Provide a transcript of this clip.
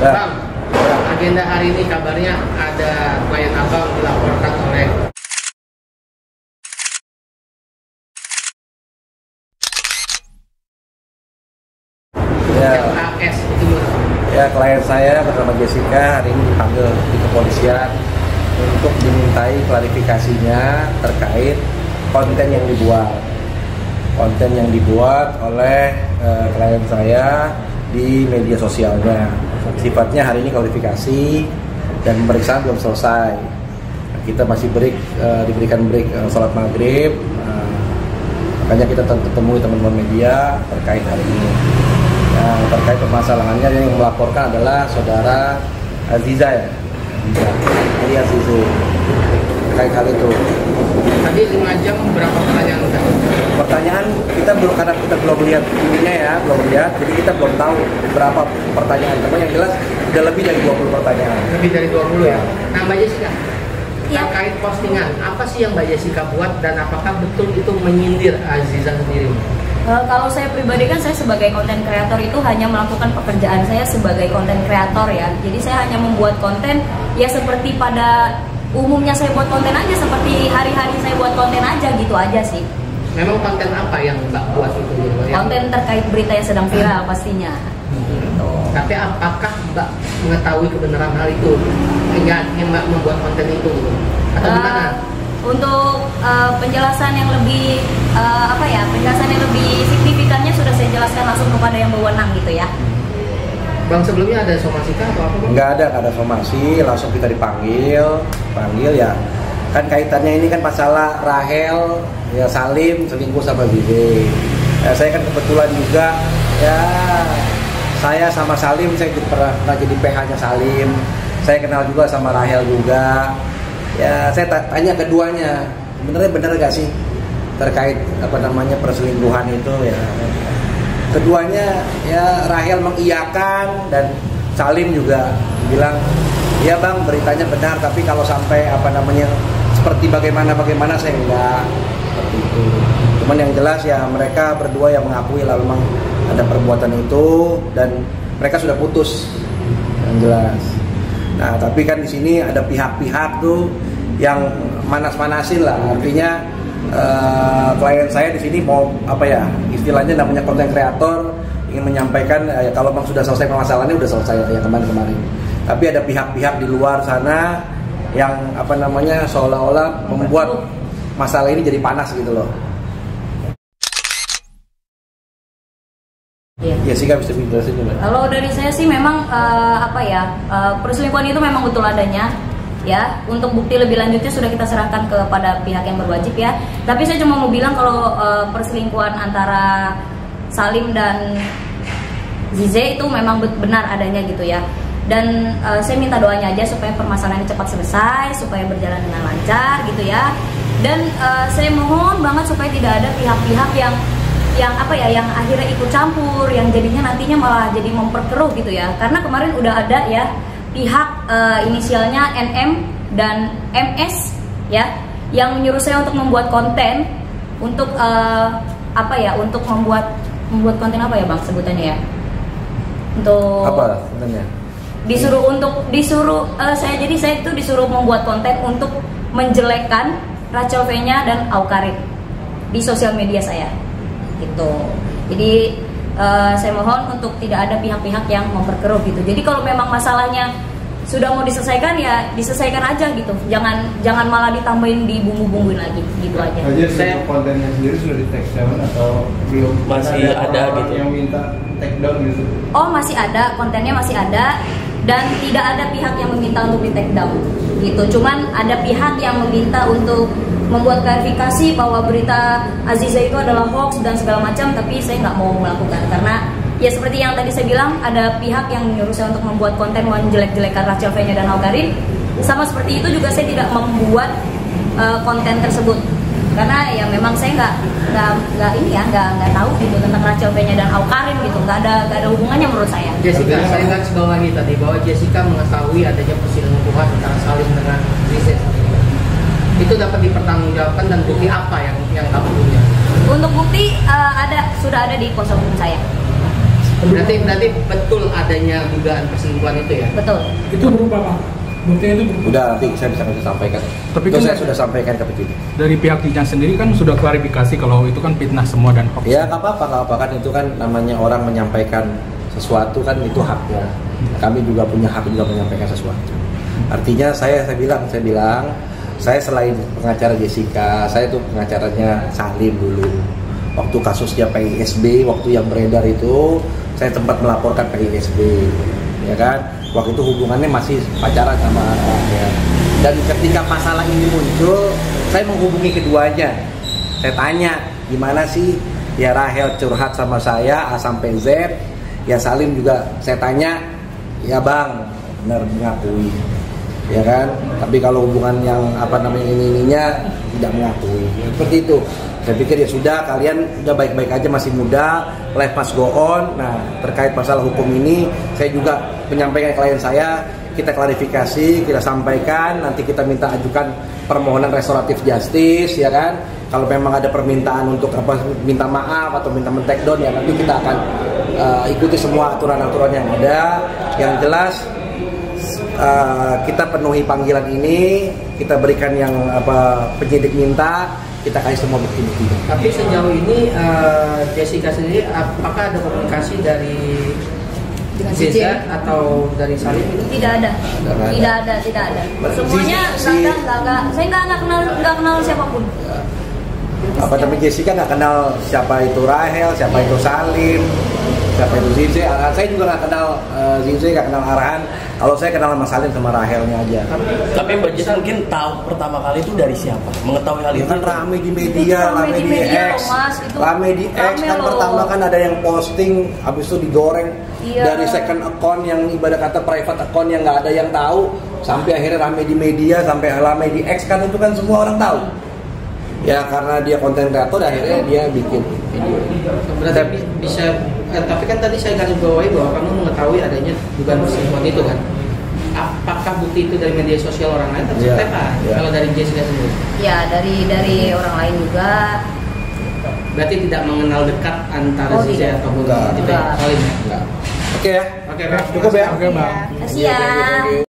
Bang, agenda hari ini kabarnya ada klien abang dilaporkan oleh LAS itu. Ya, klien saya bernama Jessica hari ini dipanggil di kepolisian untuk dimintai klarifikasinya terkait konten yang dibuat oleh klien saya di media sosialnya. Sifatnya hari ini klarifikasi dan pemeriksaan belum selesai. Kita masih diberikan break sholat maghrib. Makanya kita ketemu teman-teman media terkait hari ini. Terkait permasalahannya yang melaporkan adalah saudara Aziza ya. Ini Aziza terkait hal itu. Tadi 5 jam berapa pertanyaan? Pertanyaan kita belum, karena kita belum lihat ininya ya, jadi kita belum tahu berapa pertanyaan. Tapi yang jelas sudah lebih dari 20 pertanyaan. Lebih dari 20 ya. Nah, Mbak Jessica, terkait postingan, apa sih yang Mbak Jessica buat dan apakah betul itu menyindir Aziza sendiri? Kalau saya pribadi kan saya sebagai konten kreator itu hanya melakukan pekerjaan saya sebagai konten kreator ya. Jadi saya hanya membuat konten ya seperti pada umumnya saya buat konten aja, seperti hari-hari saya buat konten aja gitu aja sih. Memang konten apa yang Mbak buat itu? Konten terkait berita yang sedang viral pastinya. Gitu. Tapi apakah Mbak mengetahui kebenaran hal itu hingga Mbak membuat konten itu? Atau gimana? Untuk penjelasan yang lebih penjelasan yang lebih signifikannya sudah saya jelaskan langsung kepada yang berwenang gitu ya. Bang, sebelumnya ada somasi kah atau apa Bang? Nggak ada somasi, langsung kita dipanggil ya. Kan kaitannya ini kan masalah Rahel ya, Salim selingkuh sama Bibi. Ya, saya kan kebetulan juga ya, saya sama Salim saya pernah jadi PH-nya Salim. Saya kenal juga sama Rahel juga. Ya, saya tanya keduanya, bener gak sih terkait perselingkuhan itu ya. Keduanya ya, Rahel mengiyakan dan Salim juga bilang, "Iya Bang, beritanya benar, tapi kalau sampai seperti bagaimana saya enggak." Seperti itu. Cuman yang jelas ya mereka berdua yang mengakui lah memang ada perbuatan itu dan mereka sudah putus. Yang jelas. Nah, tapi kan di sini ada pihak-pihak tuh yang manas-manasin lah, artinya klien saya di sini mau istilahnya namanya konten kreator ingin menyampaikan kalau memang sudah selesai permasalahannya udah selesai yang kemarin. Tapi ada pihak-pihak di luar sana yang seolah-olah membuat masalah ini jadi panas gitu loh. Ya sih, bisa dijelasin juga. Kalau dari saya sih memang perselingkuhan itu memang betul adanya. Ya, untuk bukti lebih lanjutnya sudah kita serahkan kepada pihak yang berwajib ya. Tapi saya cuma mau bilang kalau perselingkuhan antara Salim dan Zize itu memang benar adanya gitu ya. Dan saya minta doanya aja supaya permasalahan ini cepat selesai, supaya berjalan dengan lancar gitu ya. Dan saya mohon banget supaya tidak ada pihak-pihak yang akhirnya ikut campur, yang jadinya nantinya malah jadi memperkeruh gitu ya. Karena kemarin udah ada ya pihak inisialnya NM dan MS ya yang menyuruh saya untuk membuat konten untuk untuk membuat konten apa ya Bang sebutannya ya, untuk apa sebenarnya saya itu disuruh membuat konten untuk menjelekkan Rachel V-nya dan Aukarin di sosial media saya gitu. Jadi saya mohon untuk tidak ada pihak-pihak yang memperkeruh gitu. Jadi kalau memang masalahnya sudah mau diselesaikan ya diselesaikan aja gitu. Jangan malah ditambahin dibumbu-bumbuin lagi gitu aja. Saya kontennya sendiri sudah di take down atau belum? Masih ada gitu. Yang minta take down gitu. Oh, masih ada, kontennya masih ada dan tidak ada pihak yang meminta untuk di take down gitu. Cuman ada pihak yang meminta untuk membuat klarifikasi bahwa berita Aziza itu adalah hoax dan segala macam, tapi saya nggak mau melakukan karena ya seperti yang tadi saya bilang, ada pihak yang menyuruh saya untuk membuat konten menjelek-jelekan Rachel V-nya dan Aukarin. Sama seperti itu juga saya tidak membuat konten tersebut karena ya memang saya nggak tahu gitu tentang Rachel V-nya dan Aukarin gitu, nggak ada hubungannya menurut saya. Jessica, saya garis bawahi tadi bahwa Jessica mengetahui adanya perselingkuhan antara Salim dengan Zize. Itu dapat dipertanggungjawabkan dan bukti apa yang kamu punya? Untuk bukti sudah ada di kuasa hukum saya. Berarti betul adanya dugaan perselingkuhan itu ya? Betul. Itu berupa apa? Buktinya itu berupa. Udah nanti saya bisa sampaikan. Tapi Itu kan saya sudah sampaikan ke penyidik. dari pihak Tijan sendiri kan sudah klarifikasi kalau itu kan fitnah semua dan hoax. Ya nggak apa-apa kan itu kan namanya orang menyampaikan sesuatu kan itu haknya. Kami juga punya hak juga menyampaikan sesuatu. Artinya saya bilang saya selain pengacara Jessica, saya tuh pengacaranya Salim dulu. Waktu kasusnya PISB, waktu yang beredar itu saya sempat melaporkan PISB, ya kan? Waktu itu hubungannya masih pacaran sama ya. Dan ketika masalah ini muncul, saya menghubungi keduanya. Saya tanya, gimana sih? Ya Rahel curhat sama saya A sampai Z. Ya Salim juga saya tanya, ya Bang, benar mengakui. Ya kan? Tapi kalau hubungan yang ininya tidak mengakui. Seperti itu. Saya pikir ya sudah, kalian udah baik-baik aja, masih muda, life must go on. Nah, terkait masalah hukum ini, saya juga menyampaikan klien saya, kita klarifikasi, kita sampaikan, nanti kita minta ajukan permohonan restoratif justice, ya kan? Kalau memang ada permintaan untuk minta maaf atau minta men-take down, ya nanti kita akan ikuti semua aturan-aturan yang ada. Yang jelas kita penuhi panggilan ini, kita berikan yang penyidik minta, kita kasih semua bukti-bukti. Tapi sejauh ini Jessica sendiri apakah ada komunikasi dari Zeza atau dari Salim itu? Tidak ada. Semuanya saya nggak kenal siapapun. Tapi Jessica nggak kenal siapa itu Rahel, siapa itu Salim, siapa itu Zize. Saya juga nggak kenal Zize, nggak kenal Arhan. Kalau saya kenal sama Salim sama Rahelnya aja. Tapi Mbak Jessica mungkin tahu pertama kali itu dari siapa? Mengetahui hal itu kan rame di media, rame di X, rame di X kan loh. Pertama kan ada yang posting, habis itu digoreng dari second account yang ibadah kata private account yang nggak ada yang tahu, sampai akhirnya rame di media, sampai rame di X kan itu kan semua orang tahu. Ya karena dia konten kreator, akhirnya dia bikin video. Berarti bisa, tapi kan tadi saya garis bawahi bahwa kamu mengetahui adanya dugaan perselingkuhan itu kan. Apakah bukti itu dari media sosial orang lain atau kalau dari Jessica sendiri? Ya dari orang lain juga. Berarti tidak mengenal dekat antara Ziza atau Enggak. Salim ya? Oke ya. Oke, cukup ya. Oke, Bang. Kasih ya.